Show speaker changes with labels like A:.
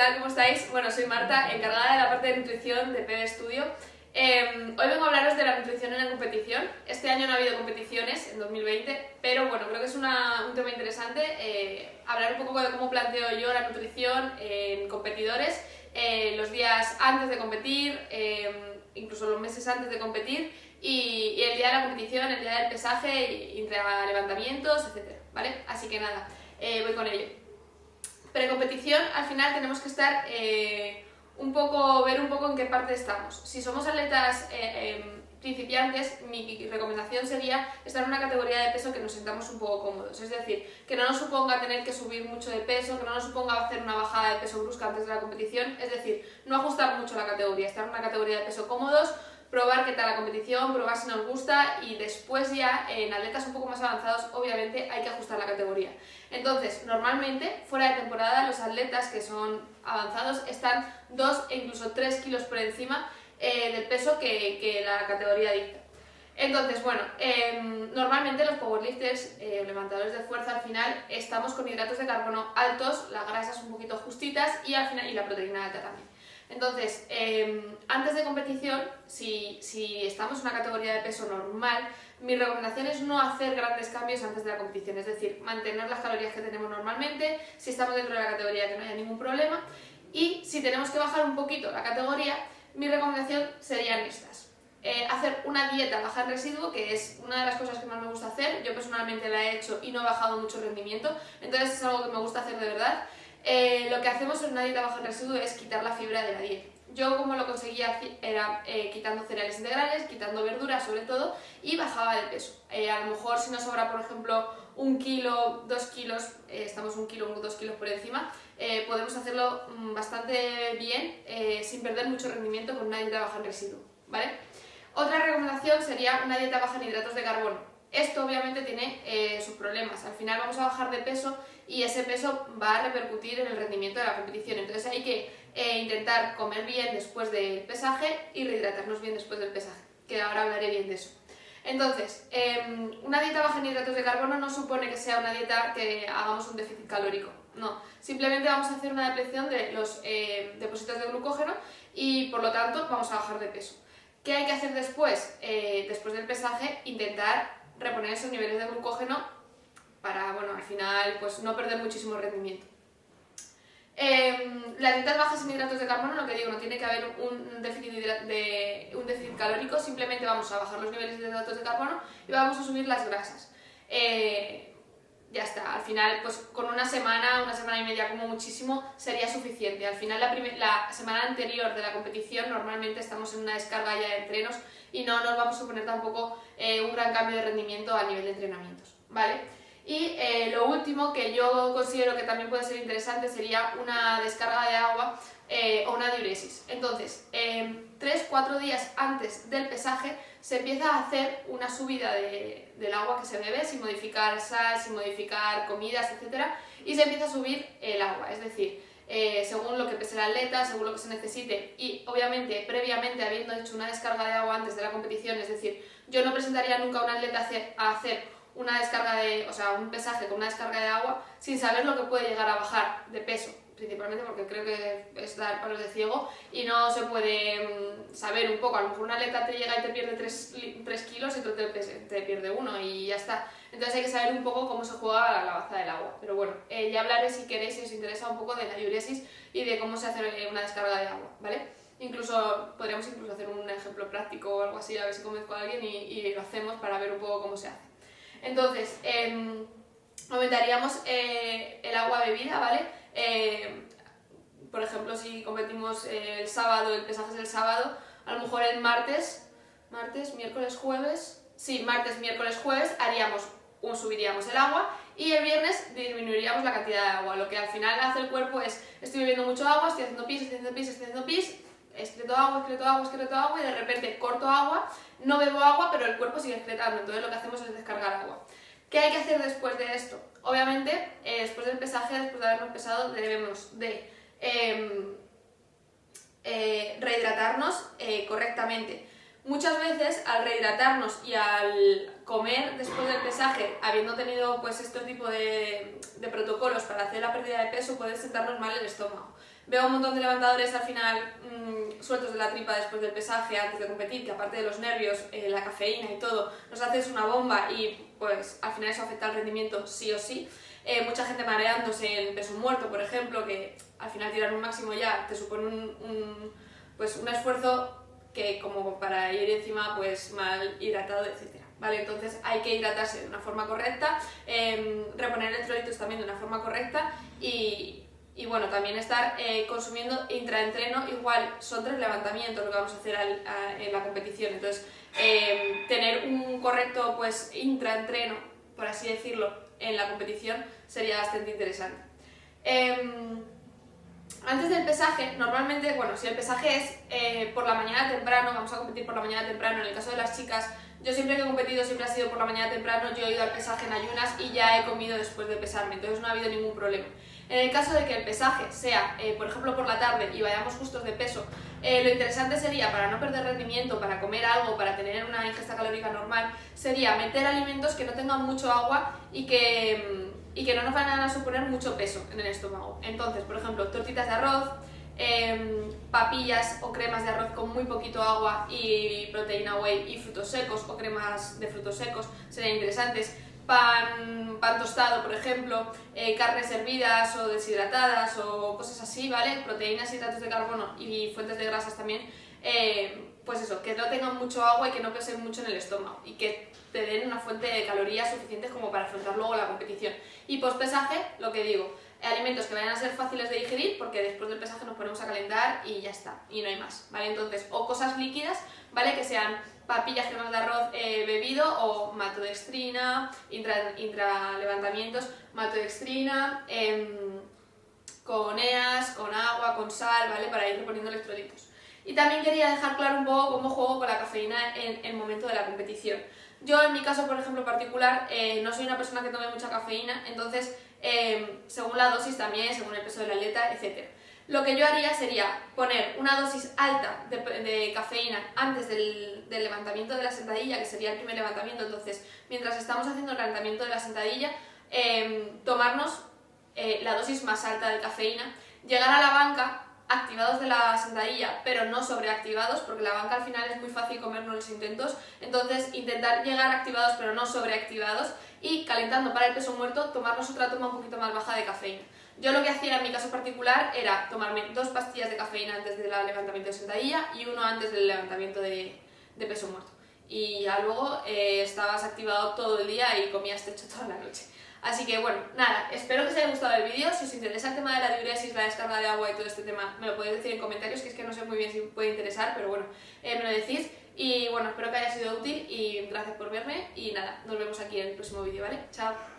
A: tal? ¿Cómo estáis? Bueno, soy Marta, encargada de la parte de nutrición de PB Studio. Hoy vengo a hablaros de la nutrición en la competición. Este año no ha habido competiciones, en 2020, pero bueno, creo que es un tema interesante hablar un poco de cómo planteo yo la nutrición en competidores los días antes de competir, incluso los meses antes de competir y el día de la competición, el día del pesaje, entre levantamientos, etc. ¿Vale? Así que nada, voy con ello. Precompetición, al final tenemos que estar ver un poco en qué parte estamos. Si somos atletas principiantes, mi recomendación sería estar en una categoría de peso que nos sintamos un poco cómodos, es decir, que no nos suponga tener que subir mucho de peso, que no nos suponga hacer una bajada de peso brusca antes de la competición, es decir, no ajustar mucho la categoría, estar en una categoría de peso cómodos, probar qué tal la competición, probar si nos gusta y después ya en atletas un poco más avanzados obviamente hay que ajustar la categoría. Entonces, normalmente fuera de temporada los atletas que son avanzados están 2 e incluso 3 kilos por encima del peso que la categoría dicta. Entonces, bueno, normalmente los powerlifters, levantadores de fuerza, al final estamos con hidratos de carbono altos, las grasas un poquito justitas y al final y la proteína alta también. Entonces, antes de competición, si estamos en una categoría de peso normal, mi recomendación es no hacer grandes cambios antes de la competición, es decir, mantener las calorías que tenemos normalmente, si estamos dentro de la categoría que no haya ningún problema, y si tenemos que bajar un poquito la categoría, mi recomendación serían estas. Hacer una dieta baja en residuo, que es una de las cosas que más me gusta hacer, yo personalmente la he hecho y no he bajado mucho el rendimiento, entonces es algo que me gusta hacer de verdad. Lo que hacemos en una dieta baja en residuo es quitar la fibra de la dieta. Yo como lo conseguía era quitando cereales integrales, quitando verduras sobre todo y bajaba de peso. A lo mejor si nos sobra por ejemplo 1 kilo, 2 kilos, estamos 1 kilo, 2 kilos por encima, podemos hacerlo bastante bien sin perder mucho rendimiento con una dieta baja en residuo, ¿vale? Otra recomendación sería una dieta baja en hidratos de carbono. Esto obviamente tiene sus problemas, al final vamos a bajar de peso y ese peso va a repercutir en el rendimiento de la competición, entonces hay que intentar comer bien después del pesaje y rehidratarnos bien después del pesaje, que ahora hablaré bien de eso. Entonces, una dieta baja en hidratos de carbono no supone que sea una dieta que hagamos un déficit calórico, no, simplemente vamos a hacer una depleción de los depósitos de glucógeno y por lo tanto vamos a bajar de peso. ¿Qué hay que hacer después? Después del pesaje, intentar reponer esos niveles de glucógeno para, bueno, al final, pues no perder muchísimo rendimiento. Las dietas bajas en hidratos de carbono, lo que digo, no tiene que haber un déficit calórico, simplemente vamos a bajar los niveles de hidratos de carbono y vamos a subir las grasas. Ya está, al final, pues con una semana y media como muchísimo sería suficiente. Al final la semana anterior de la competición normalmente estamos en una descarga ya de entrenos y no nos vamos a suponer tampoco un gran cambio de rendimiento a nivel de entrenamientos, ¿vale? Y lo último que yo considero que también puede ser interesante sería una descarga de agua o una diuresis. Entonces, 3-4 días antes del pesaje se empieza a hacer una subida del agua que se bebe, sin modificar sal, sin modificar comidas, etc. Y se empieza a subir el agua, es decir, según lo que pese el atleta, según lo que se necesite y obviamente previamente habiendo hecho una descarga de agua antes de la competición, es decir, yo no presentaría nunca a un atleta a hacer una descarga un pesaje con una descarga de agua sin saber lo que puede llegar a bajar de peso, principalmente porque creo que es dar palos de ciego y no se puede saber un poco, a lo mejor un atleta te llega y te pierde 3 kilos y otro te pierde 1 y ya está. Entonces hay que saber un poco cómo se juega la baza del agua, pero bueno, ya hablaré si queréis, si os interesa un poco de la diuresis y de cómo se hace una descarga de agua, ¿vale? Podríamos hacer un ejemplo práctico o algo así, a ver si convenzco a alguien y lo hacemos para ver un poco cómo se hace. Entonces, aumentaríamos el agua bebida, ¿vale? Por ejemplo, si competimos el sábado, el pesaje es el sábado, a lo mejor el martes, miércoles, jueves, martes, miércoles, jueves subiríamos el agua y el viernes disminuiríamos la cantidad de agua. Lo que al final hace el cuerpo es, estoy bebiendo mucho agua, estoy haciendo pis, excreto agua y de repente corto agua, no bebo agua, pero el cuerpo sigue excretando, entonces lo que hacemos es descargar agua. ¿Qué hay que hacer después de esto? Obviamente, después del pesaje, después de habernos pesado, debemos de rehidratarnos correctamente. Muchas veces al rehidratarnos y al comer después del pesaje, habiendo tenido pues este tipo de protocolos para hacer la pérdida de peso, puede sentarnos mal el estómago. Veo un montón de levantadores al final sueltos de la tripa después del pesaje, antes de competir, que aparte de los nervios, la cafeína y todo, nos haces una bomba y pues al final eso afecta al rendimiento sí o sí. Mucha gente mareándose en peso muerto, por ejemplo, que al final tirar un máximo ya te supone pues un esfuerzo que como para ir encima pues mal hidratado, etc. ¿Vale? Entonces hay que hidratarse de una forma correcta, reponer electrolitos también de una forma correcta y bueno, también estar consumiendo intraentreno, igual son 3 levantamientos lo que vamos a hacer en la competición, entonces tener un correcto pues intraentreno, por así decirlo, en la competición sería bastante interesante. Antes del pesaje, normalmente, bueno, si el pesaje es por la mañana temprano, vamos a competir por la mañana temprano, en el caso de las chicas, yo siempre que he competido siempre ha sido por la mañana temprano, yo he ido al pesaje en ayunas y ya he comido después de pesarme, entonces no ha habido ningún problema. En el caso de que el pesaje sea, por ejemplo, por la tarde y vayamos justos de peso, lo interesante sería, para no perder rendimiento, para comer algo, para tener una ingesta calórica normal, sería meter alimentos que no tengan mucho agua y que no nos van a suponer mucho peso en el estómago. Entonces, por ejemplo, tortitas de arroz, papillas o cremas de arroz con muy poquito agua y proteína whey y frutos secos o cremas de frutos secos serían interesantes. Pan tostado, por ejemplo, carnes hervidas o deshidratadas o cosas así, ¿vale? Proteínas, hidratos de carbono y fuentes de grasas también, pues eso, que no tengan mucho agua y que no pesen mucho en el estómago y que te den una fuente de calorías suficientes como para afrontar luego la competición. Y post pesaje, lo que digo, alimentos que vayan a ser fáciles de digerir porque después del pesaje nos ponemos a calentar y ya está, y no hay más, ¿vale? Entonces, o cosas líquidas, ¿vale? Que sean papillas, cremas de arroz bebido o maltodextrina, intralevantamientos, maltodextrina, con EAS, con agua, con sal, ¿vale? Para ir reponiendo electrolitos. Y también quería dejar claro un poco cómo juego con la cafeína en el momento de la competición. Yo en mi caso, por ejemplo, particular, no soy una persona que tome mucha cafeína, entonces según la dosis también, según el peso del atleta, etc. Lo que yo haría sería poner una dosis alta de cafeína antes del levantamiento de la sentadilla, que sería el primer levantamiento. Entonces, mientras estamos haciendo el levantamiento de la sentadilla, tomarnos la dosis más alta de cafeína, llegar a la banca activados de la sentadilla, pero no sobreactivados, porque la banca al final es muy fácil comernos los intentos, entonces intentar llegar activados pero no sobreactivados y calentando para el peso muerto, tomarnos otra toma un poquito más baja de cafeína. Yo lo que hacía en mi caso particular era tomarme 2 pastillas de cafeína antes del levantamiento de sentadilla y 1 antes del levantamiento de peso muerto. Y ya luego estabas activado todo el día y comías techo toda la noche. Así que bueno, nada, espero que os haya gustado el vídeo. Si os interesa el tema de la diuresis, la descarga de agua y todo este tema, me lo podéis decir en comentarios, que es que no sé muy bien si os puede interesar, pero bueno, me lo decís. Y bueno, espero que haya sido útil y gracias por verme y nada, nos vemos aquí en el próximo vídeo, ¿vale? Chao.